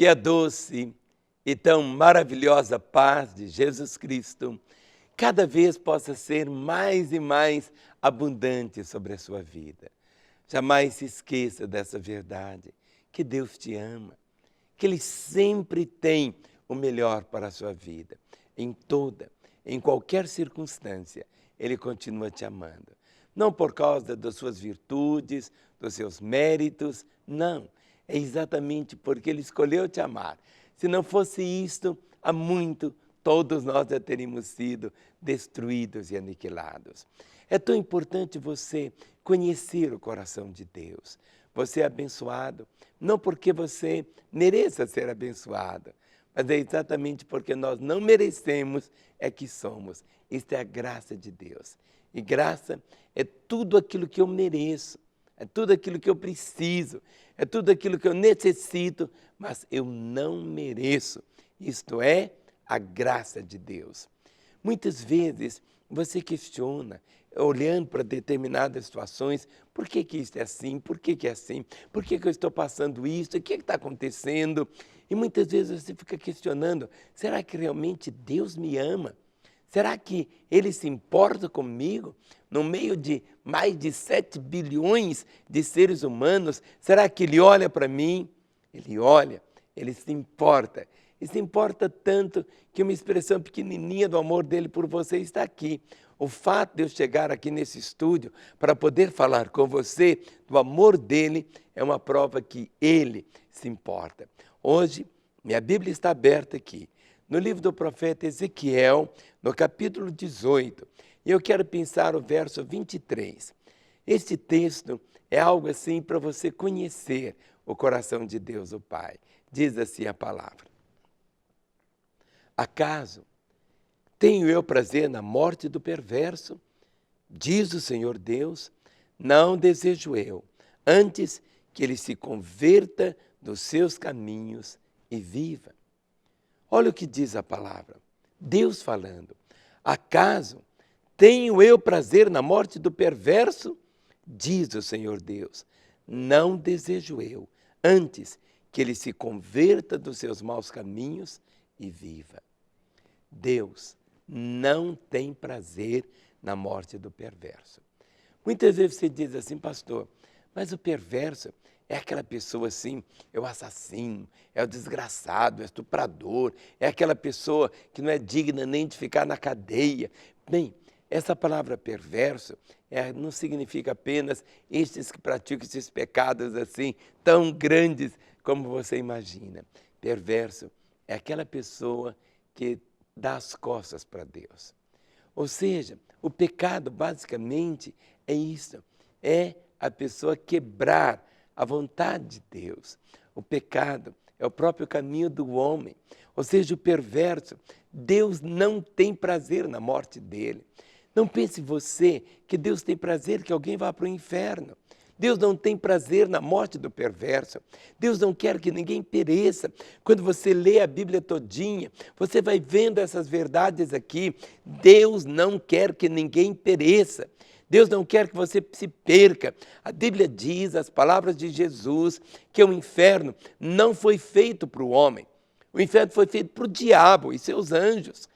Que a doce e tão maravilhosa paz de Jesus Cristo cada vez possa ser mais e mais abundante sobre a sua vida. Jamais se esqueça dessa verdade, que Deus te ama, que Ele sempre tem o melhor para a sua vida. Em qualquer circunstância, Ele continua te amando. Não por causa das suas virtudes, dos seus méritos, não. É exatamente porque Ele escolheu te amar. Se não fosse isto, há muito todos nós já teríamos sido destruídos e aniquilados. É tão importante você conhecer o coração de Deus. Você é abençoado, não porque você mereça ser abençoado, mas é exatamente porque nós não merecemos é que somos. Isto é a graça de Deus. E graça é tudo aquilo que eu mereço, é tudo aquilo que eu preciso, é tudo aquilo que eu necessito, mas eu não mereço. Isto é a graça de Deus. Muitas vezes você questiona, olhando para determinadas situações, por que isso é assim, por que é assim, por que eu estou passando isso, o que está acontecendo? E muitas vezes você fica questionando, será que realmente Deus me ama? Será que Ele se importa comigo? No meio de mais de 7 bilhões de seres humanos, será que Ele olha para mim? Ele olha, Ele se importa. E se importa tanto que uma expressão pequenininha do amor dele por você está aqui. O fato de eu chegar aqui nesse estúdio para poder falar com você do amor dele é uma prova que ele se importa. Hoje, minha Bíblia está aberta aqui, no livro do profeta Ezequiel, no capítulo 18. E eu quero pensar o verso 23. Este texto é algo assim para você conhecer o coração de Deus, o Pai. Diz assim a palavra. Acaso tenho eu prazer na morte do perverso? Diz o Senhor Deus, não desejo eu, antes que ele se converta dos seus caminhos e viva. Olha o que diz a palavra, Deus falando. Acaso tenho eu prazer na morte do perverso? Diz o Senhor Deus, não desejo eu, antes que ele se converta dos seus maus caminhos e viva. Deus não tem prazer na morte do perverso. Muitas vezes você diz assim, pastor, mas o perverso é aquela pessoa assim, é o assassino, é o desgraçado, é o estuprador, é aquela pessoa que não é digna nem de ficar na cadeia. Bem, essa palavra perverso não significa apenas estes que praticam esses pecados assim, tão grandes como você imagina. Perverso é aquela pessoa que dá as costas para Deus. Ou seja, o pecado basicamente é isso, é a pessoa quebrar a vontade de Deus. O pecado é o próprio caminho do homem, ou seja, o perverso. Deus não tem prazer na morte dele. Não pense você que Deus tem prazer que alguém vá para o inferno. Deus não tem prazer na morte do perverso. Deus não quer que ninguém pereça. Quando você lê a Bíblia todinha, você vai vendo essas verdades aqui. Deus não quer que ninguém pereça. Deus não quer que você se perca. A Bíblia diz, as palavras de Jesus, que o inferno não foi feito para o homem. O inferno foi feito para o diabo e seus anjos.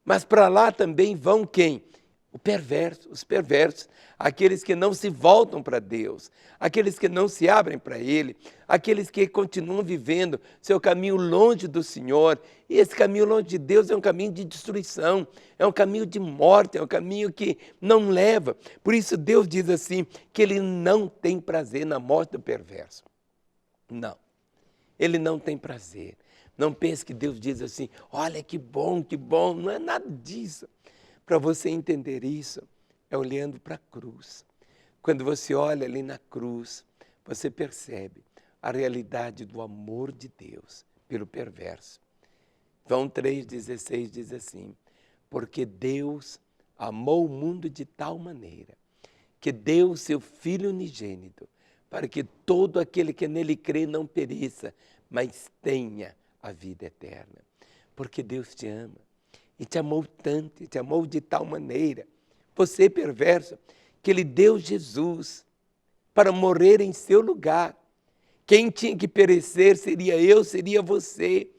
Mas para lá também vão quem? Os perversos, aqueles que não se voltam para Deus, aqueles que não se abrem para Ele, aqueles que continuam vivendo seu caminho longe do Senhor. E esse caminho longe de Deus é um caminho de destruição, é um caminho de morte, é um caminho que não leva. Por isso Deus diz assim, que Ele não tem prazer na morte do perverso. Não, Ele não tem prazer. Não pense que Deus diz assim, olha que bom, não é nada disso. Para você entender isso, é olhando para a cruz. Quando você olha ali na cruz, você percebe a realidade do amor de Deus pelo perverso. João 3,16 diz assim, porque Deus amou o mundo de tal maneira que deu o seu Filho unigênito para que todo aquele que nele crê não pereça, mas tenha a vida eterna. Porque Deus te ama. E te amou tanto, e te amou de tal maneira, você perverso, que Ele deu Jesus para morrer em seu lugar, Quem tinha que perecer seria eu, seria você.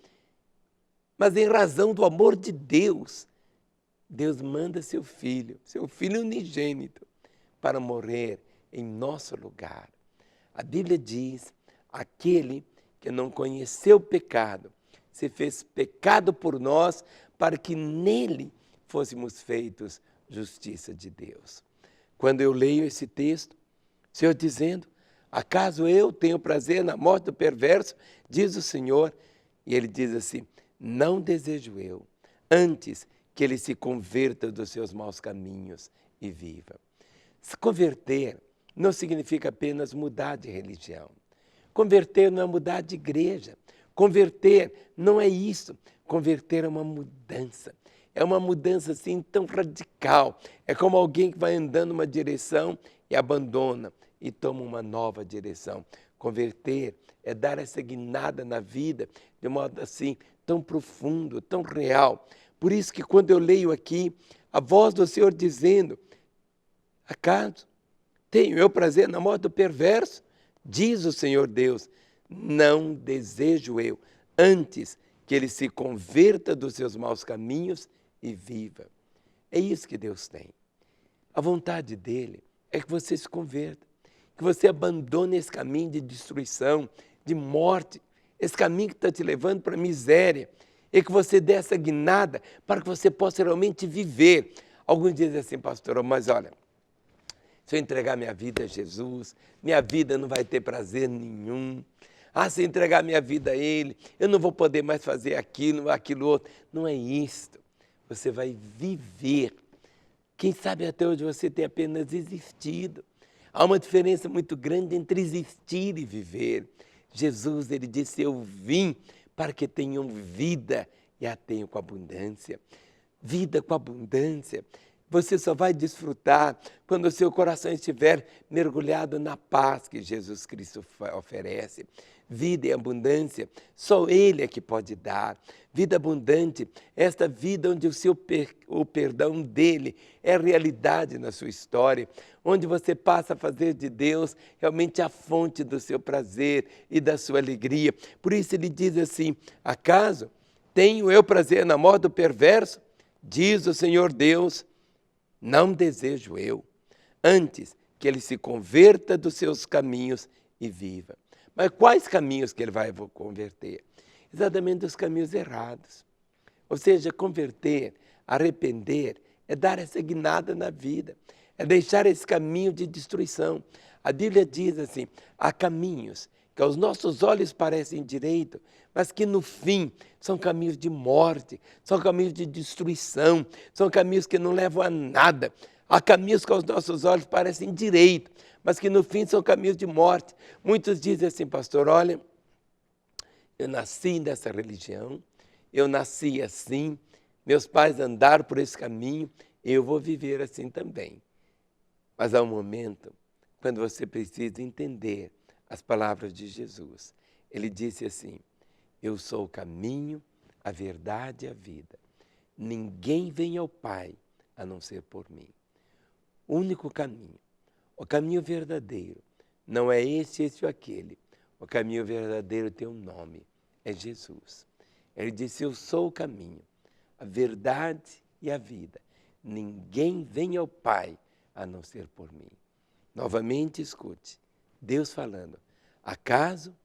Mas em razão do amor de Deus, Deus manda seu filho unigênito, para morrer em nosso lugar. A Bíblia diz, aquele que não conheceu o pecado, se fez pecado por nós, para que nele fôssemos feitos justiça de Deus. Quando eu leio esse texto, o Senhor dizendo, acaso eu tenho prazer na morte do perverso? Diz o Senhor, e ele diz assim, não desejo eu, antes que ele se converta dos seus maus caminhos e viva. Se converter não significa apenas mudar de religião. Converter não é mudar de igreja. Converter não é isso. Converter é uma mudança. É uma mudança assim tão radical. É como alguém que vai andando numa direção e abandona e toma uma nova direção. Converter é dar essa guinada na vida de modo assim tão profundo, tão real. Por isso que quando eu leio aqui a voz do Senhor dizendo, acaso tenho eu prazer na morte do perverso? Diz o Senhor Deus, não desejo eu, antes que ele se converta dos seus maus caminhos e viva. É isso que Deus tem. A vontade dele é que você se converta, que você abandone esse caminho de destruição, de morte, esse caminho que está te levando para a miséria, e que você dê essa guinada para que você possa realmente viver. Alguns dizem assim, pastor, mas olha, se eu entregar minha vida a Jesus, minha vida não vai ter prazer nenhum. Se eu entregar minha vida a Ele, eu não vou poder mais fazer aquilo outro. Não é isto. Você vai viver. Quem sabe até hoje você tem apenas existido. Há uma diferença muito grande entre existir e viver. Jesus, ele disse, eu vim para que tenham vida e a tenham com abundância. Vida com abundância. Você só vai desfrutar quando o seu coração estiver mergulhado na paz que Jesus Cristo oferece. Vida e abundância, só Ele é que pode dar. Vida abundante, esta vida onde o perdão dEle é realidade na sua história, onde você passa a fazer de Deus realmente a fonte do seu prazer e da sua alegria. Por isso ele diz assim, acaso tenho eu prazer na morte do perverso? Diz o Senhor Deus, não desejo eu, antes que ele se converta dos seus caminhos e viva. Mas quais caminhos que ele vai converter? Exatamente dos caminhos errados. Ou seja, converter, arrepender, é dar essa guinada na vida, é deixar esse caminho de destruição. A Bíblia diz assim, há caminhos que aos nossos olhos parecem direito, mas que no fim são caminhos de morte, são caminhos de destruição, são caminhos que não levam a nada. Há caminhos que aos nossos olhos parecem direito, mas que no fim são caminhos de morte. Muitos dizem assim, pastor, olha, eu nasci nessa religião, eu nasci assim, meus pais andaram por esse caminho, eu vou viver assim também. Mas há um momento quando você precisa entender as palavras de Jesus. Ele disse assim, eu sou o caminho, a verdade e a vida. Ninguém vem ao Pai a não ser por mim. O único caminho, o caminho verdadeiro, não é esse ou aquele. O caminho verdadeiro tem um nome, é Jesus. Ele disse, eu sou o caminho, a verdade e a vida. Ninguém vem ao Pai a não ser por mim. Novamente escute, Deus falando, acaso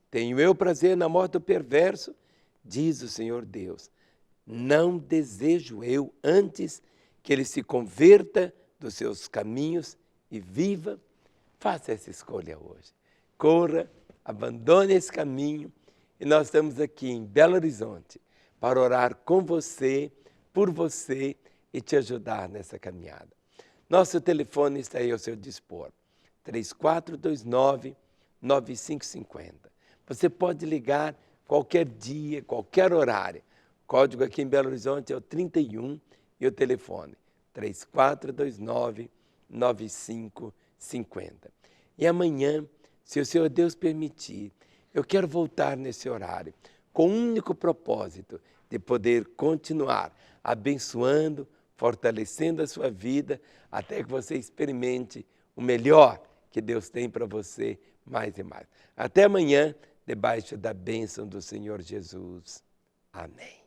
tenho eu prazer na morte do perverso? Diz o Senhor Deus, não desejo eu antes que ele se converta dos seus caminhos e viva. Faça essa escolha hoje. Corra, abandone esse caminho e nós estamos aqui em Belo Horizonte para orar com você, por você e te ajudar nessa caminhada. Nosso telefone está aí ao seu dispor, 3429-9550. Você pode ligar qualquer dia, qualquer horário. O código aqui em Belo Horizonte é o 31 e o telefone 3429-9550. E amanhã, se o Senhor Deus permitir, eu quero voltar nesse horário com o único propósito de poder continuar abençoando, fortalecendo a sua vida, até que você experimente o melhor que Deus tem para você mais e mais. Até amanhã, debaixo da bênção do Senhor Jesus. Amém.